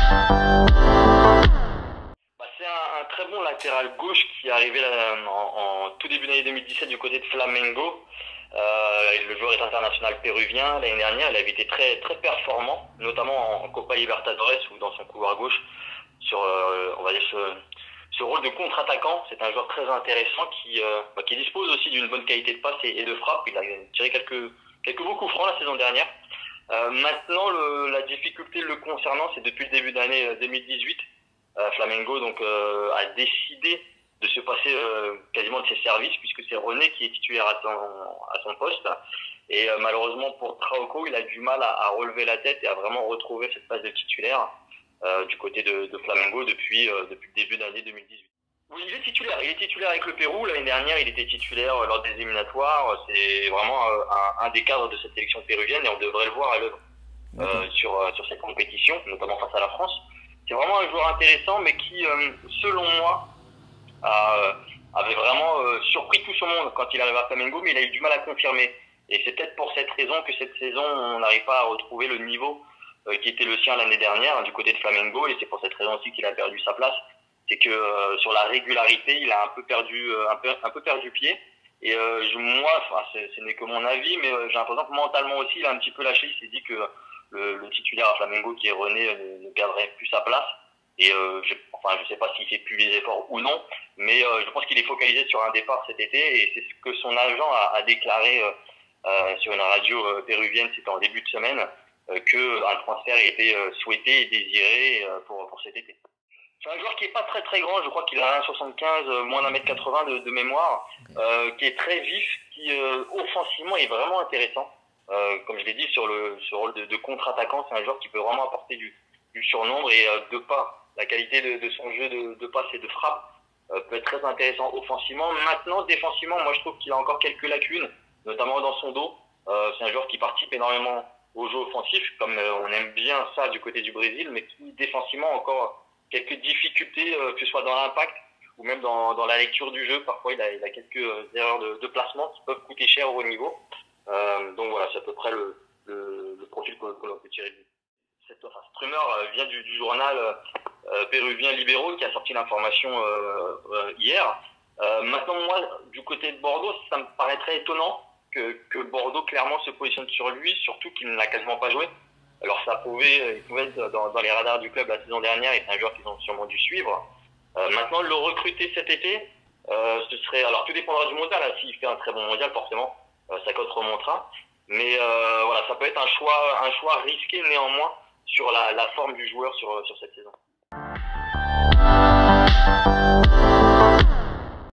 C'est un très bon latéral gauche qui est arrivé là, en tout début d'année 2017 du côté de Flamengo. Le joueur est international péruvien. L'année dernière, il avait été très performant, notamment en Copa Libertadores ou dans son couloir gauche, sur on va dire ce rôle de contre-attaquant. C'est un joueur très intéressant qui dispose aussi d'une bonne qualité de passe et de frappe. Il a tiré quelques beaux coups francs la saison dernière. Maintenant, la difficulté le concernant, c'est depuis le début d'année 2018. Flamengo a décidé de se passer quasiment de ses services, puisque c'est René qui est titulaire à son poste. Et malheureusement pour Trauco, il a du mal à relever la tête et à vraiment retrouver cette place de titulaire du côté de Flamengo depuis le début d'année 2018. Oui, il est titulaire avec le Pérou. L'année dernière, il était titulaire lors des éliminatoires. C'est vraiment un des cadres de cette sélection péruvienne et on devrait le voir à l'œuvre sur cette compétition, notamment face à la France. C'est vraiment un joueur intéressant, mais qui, selon moi, avait vraiment surpris tout son monde quand il arrive à Flamengo, mais il a eu du mal à confirmer. Et c'est peut-être pour cette raison que cette saison, on n'arrive pas à retrouver le niveau qui était le sien l'année dernière du côté de Flamengo, et c'est pour cette raison aussi qu'il a perdu sa place. C'est que sur la régularité, il a un peu perdu pied. Et moi, ce n'est que mon avis, mais j'ai l'impression que mentalement aussi, il a un petit peu lâché. Il s'est dit que le titulaire à Flamengo, qui est René, ne garderait plus sa place. Et je sais pas s'il fait plus les efforts ou non, mais je pense qu'il est focalisé sur un départ cet été, et c'est ce que son agent a déclaré sur une radio péruvienne, c'était en début de semaine, qu'un transfert était souhaité et désiré pour cet été. C'est un joueur qui est pas très grand, je crois qu'il a 1,75, moins d'1,80 m de mémoire, qui est très vif, qui offensivement est vraiment intéressant. Comme je l'ai dit, sur ce rôle de contre-attaquant, c'est un joueur qui peut vraiment apporter du surnombre, et de par la qualité de son jeu de passe et de frappe, peut être très intéressant offensivement. Maintenant, défensivement, moi je trouve qu'il a encore quelques lacunes, notamment dans son dos. C'est un joueur qui participe énormément au jeu offensif, comme on aime bien ça du côté du Brésil, mais qui défensivement encore quelques difficultés, que ce soit dans l'impact ou même dans la lecture du jeu. Parfois, il a quelques erreurs de placement qui peuvent coûter cher au haut niveau. Donc voilà, c'est à peu près le profil que l'on peut tirer de lui. Strummer vient du journal péruvien Libero, qui a sorti l'information hier. Maintenant, moi, du côté de Bordeaux, ça me paraîtrait étonnant que Bordeaux clairement se positionne sur lui, surtout qu'il ne l'a quasiment pas joué. Alors il pouvait être dans les radars du club la saison dernière, et c'est un joueur qu'ils ont sûrement dû suivre. Maintenant, le recruter cet été, ce serait... Alors tout dépendra du mondial, hein. S'il fait un très bon mondial, forcément, sa cote remontera. Mais voilà, ça peut être un choix risqué néanmoins sur la forme du joueur sur cette saison.